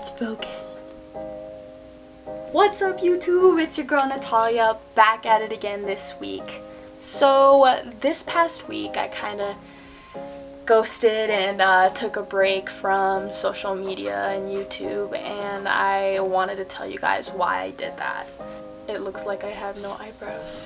Let's focus. What's up, YouTube? It's your girl Natalia, back at it again this week. So this past week I kind of ghosted and took a break from social media and YouTube, and I wanted to tell you guys why I did that. It looks like I have no eyebrows.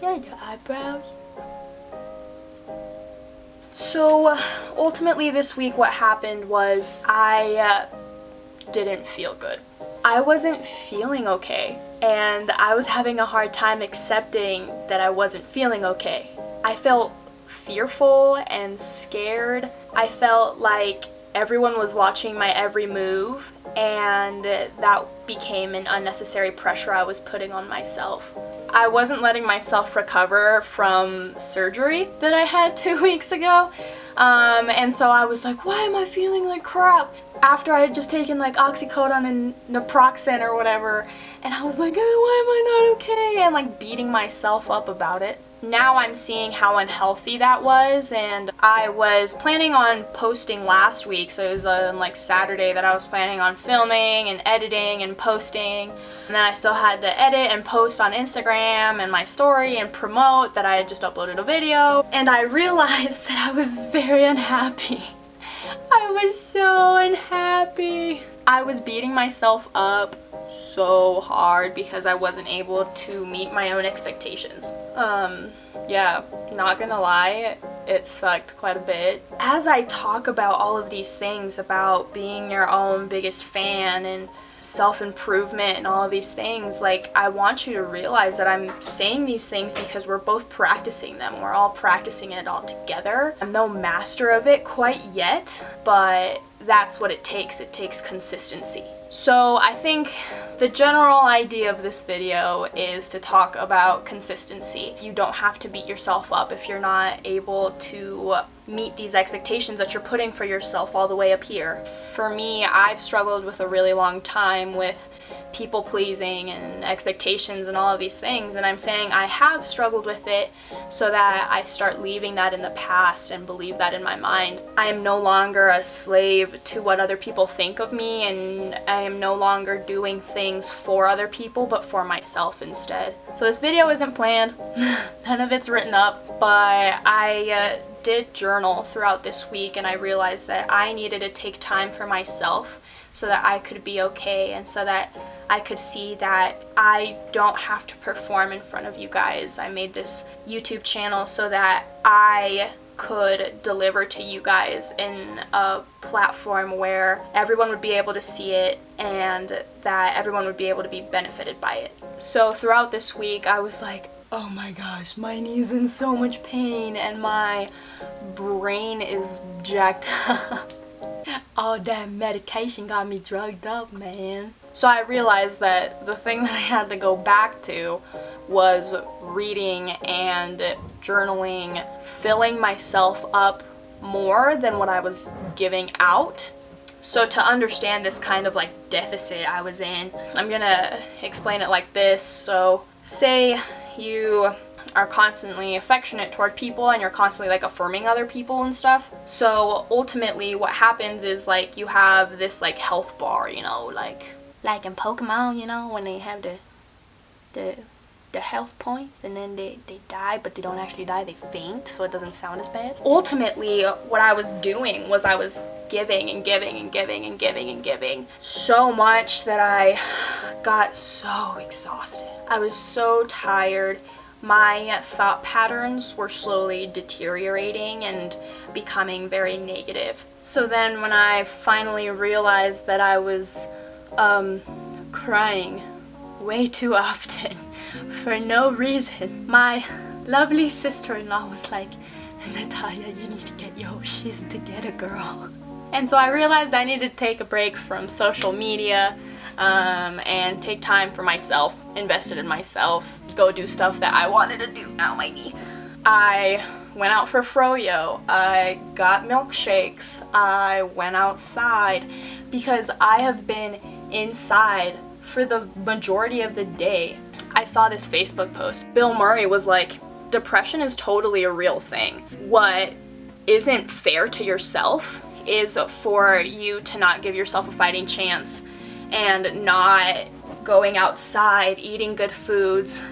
Yeah, your eyebrows. So ultimately this week what happened was I didn't feel good. I wasn't feeling okay, and I was having a hard time accepting that I wasn't feeling okay. I felt fearful and scared. I felt like everyone was watching my every move, and that became an unnecessary pressure I was putting on myself. I wasn't letting myself recover from surgery that I had 2 weeks ago, and so I was like, why am I feeling like crap? After I had just taken like oxycodone and naproxen or whatever, and I was like, why am I not okay? And like beating myself up about it. Now I'm seeing how unhealthy that was, and I was planning on posting last week, so it was on like Saturday that I was planning on filming and editing and posting, and then I still had to edit and post on Instagram and my story and promote that I had just uploaded a video, and I realized that I was very unhappy. I was so unhappy. I was beating myself up so hard because I wasn't able to meet my own expectations. Yeah, not gonna lie, it sucked quite a bit. As I talk about all of these things about being your own biggest fan and self-improvement and all of these things, like, I want you to realize that I'm saying these things because we're both practicing them. We're all practicing it all together. I'm no master of it quite yet, but that's what it takes. It takes consistency. So I think the general idea of this video is to talk about consistency. You don't have to beat yourself up if you're not able to meet these expectations that you're putting for yourself all the way up here. For me, I've struggled with a really long time with people pleasing and expectations and all of these things, and I'm saying I have struggled with it so that I start leaving that in the past and believe that in my mind. I am no longer a slave to what other people think of me, and I am no longer doing things for other people but for myself instead. So this video isn't planned, none of it's written up, but I did journal throughout this week, and I realized that I needed to take time for myself so that I could be okay, and so that I could see that I don't have to perform in front of you guys. I made this YouTube channel so that I could deliver to you guys in a platform where everyone would be able to see it and that everyone would be able to be benefited by it. So throughout this week I was like, oh my gosh, my knee's in so much pain and my brain is jacked up. All that medication got me drugged up, man. So I realized that the thing that I had to go back to was reading and journaling, filling myself up more than what I was giving out. So to understand this kind of like deficit I was in, I'm gonna explain it like this. So say you are constantly affectionate toward people and you're constantly like affirming other people and stuff. So ultimately what happens is like you have this like health bar, you know, like in Pokemon, you know, when they have the health points and then they die, but they don't actually die, they faint, so it doesn't sound as bad. Ultimately what I was doing was I was giving and giving and giving and giving and giving so much that I got so exhausted. I was so tired. My thought patterns were slowly deteriorating and becoming very negative. So then when I finally realized that I was crying way too often for no reason, my lovely sister-in-law was like, Natalia, you need to get your shit together, girl. And so I realized I needed to take a break from social media and take time for myself, invested in myself, go do stuff that I wanted to do. Ow, my knee. I went out for froyo, I got milkshakes, I went outside, because I have been inside for the majority of the day. I saw this Facebook post. Bill Murray was like, depression is totally a real thing. What isn't fair to yourself, is for you to not give yourself a fighting chance and not going outside, eating good foods,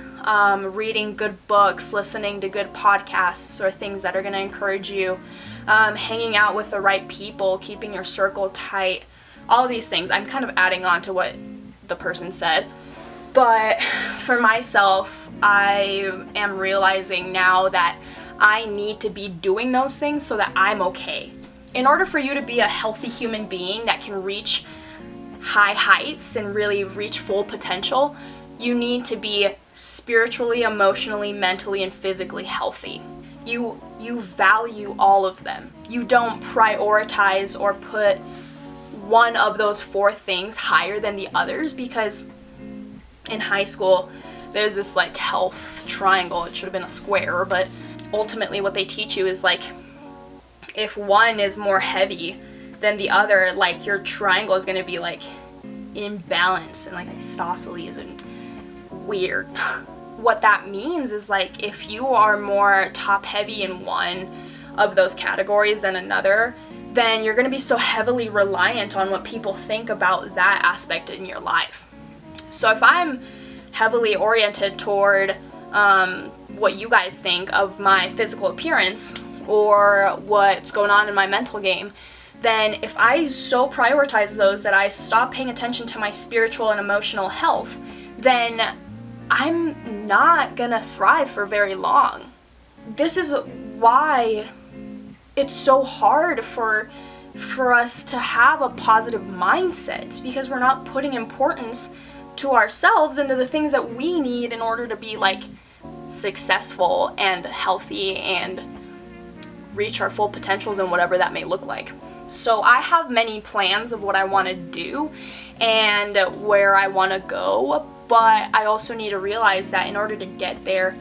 reading good books, listening to good podcasts or things that are going to encourage you, hanging out with the right people, keeping your circle tight, all of these things. I'm kind of adding on to what the person said. But for myself, I am realizing now that I need to be doing those things so that I'm okay. In order for you to be a healthy human being that can reach high heights and really reach full potential, you need to be spiritually, emotionally, mentally, and physically healthy. You value all of them. You don't prioritize or put one of those 4 things higher than the others, because in high school there's this like health triangle. It should have been a square, but ultimately what they teach you is like if one is more heavy than the other, like your triangle is going to be like imbalance and like isosceles and weird. What that means is like if you are more top heavy in one of those categories than another, then you're going to be so heavily reliant on what people think about that aspect in your life. So if I'm heavily oriented toward what you guys think of my physical appearance or what's going on in my mental game, then if I so prioritize those that I stop paying attention to my spiritual and emotional health, then I'm not gonna thrive for very long. This is why it's so hard for us to have a positive mindset, because we're not putting importance to ourselves and to the things that we need in order to be like successful and healthy and reach our full potentials and whatever that may look like. So I have many plans of what I want to do and where I want to go, but I also need to realize that in order to get there,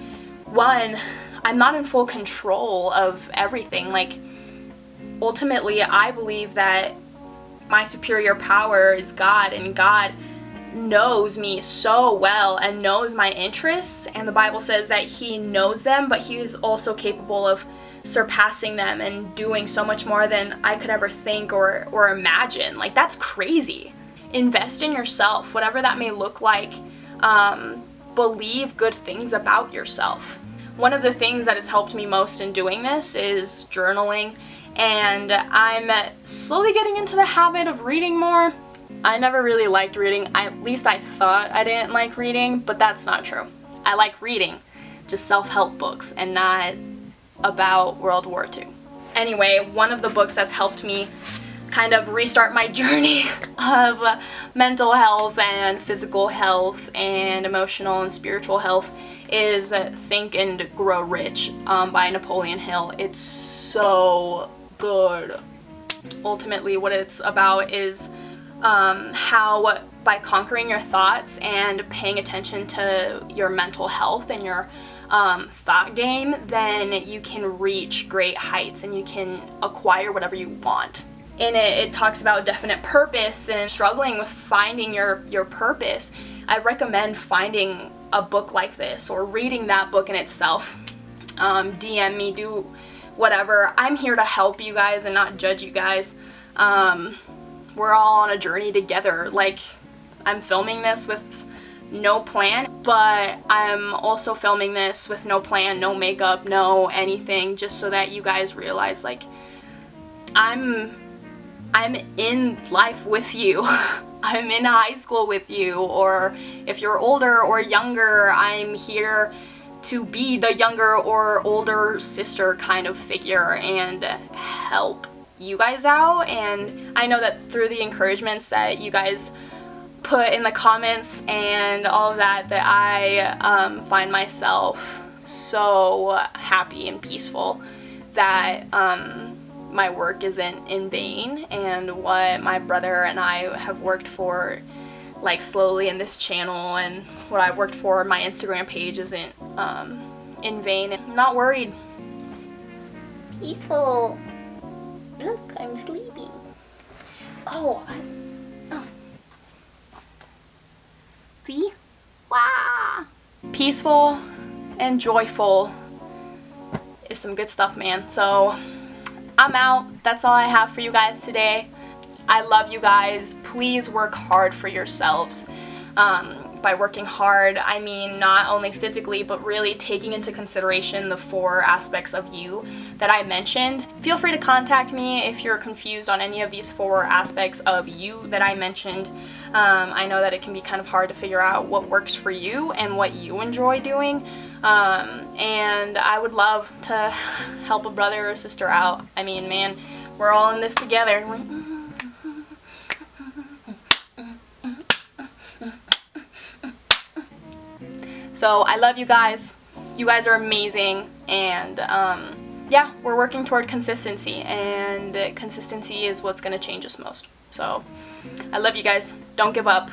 one, I'm not in full control of everything. Like, ultimately, I believe that my superior power is God, and God knows me so well and knows my interests, and the Bible says that He knows them, but He is also capable of surpassing them and doing so much more than I could ever think or imagine. Like, that's crazy. Invest in yourself, whatever that may look like. Believe good things about yourself. One of the things that has helped me most in doing this is journaling, and I'm slowly getting into the habit of reading more. I never really liked reading. At least I thought I didn't like reading, but that's not true. I like reading, just self-help books and not about World War II. Anyway, one of the books that's helped me kind of restart my journey of mental health and physical health and emotional and spiritual health is Think and Grow Rich by Napoleon Hill. It's so good. Ultimately, what it's about is how by conquering your thoughts and paying attention to your mental health and your thought game, then you can reach great heights and you can acquire whatever you want. In it talks about definite purpose and struggling with finding your purpose. I recommend finding a book like this or reading that book in itself. DM me, do whatever. I'm here to help you guys and not judge you guys. We're all on a journey together. Like, I'm filming this with no plan, but I'm also filming this with no plan, no makeup, no anything, just so that you guys realize, like, I'm in life with you. I'm in high school with you, or if you're older or younger, I'm here to be the younger or older sister kind of figure and help you guys out. And I know that through the encouragements that you guys put in the comments and all of that, that I find myself so happy and peaceful that my work isn't in vain, and what my brother and I have worked for, like, slowly in this channel, and what I've worked for my Instagram page isn't in vain. I'm not worried. Peaceful. Look, I'm sleeping. Oh. See? Wow. Peaceful and joyful is some good stuff, man. So I'm out. That's all I have for you guys today. I love you guys. Please work hard for yourselves. By working hard, I mean not only physically, but really taking into consideration the 4 aspects of you that I mentioned. Feel free to contact me if you're confused on any of these 4 aspects of you that I mentioned. I know that it can be kind of hard to figure out what works for you and what you enjoy doing. And I would love to help a brother or sister out. I mean, man, we're all in this together. So I love you guys. You guys are amazing, and yeah, we're working toward consistency, and consistency is what's gonna change us most. So I love you guys. Don't give up.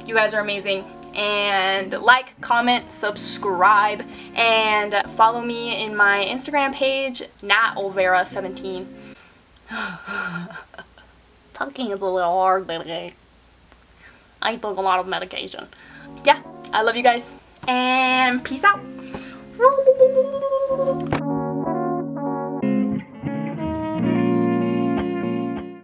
You guys are amazing. And like, comment, subscribe, and follow me in my Instagram page, natolvera17. Talking is a little hard today. I took a lot of medication. Yeah, I love you guys. And peace out.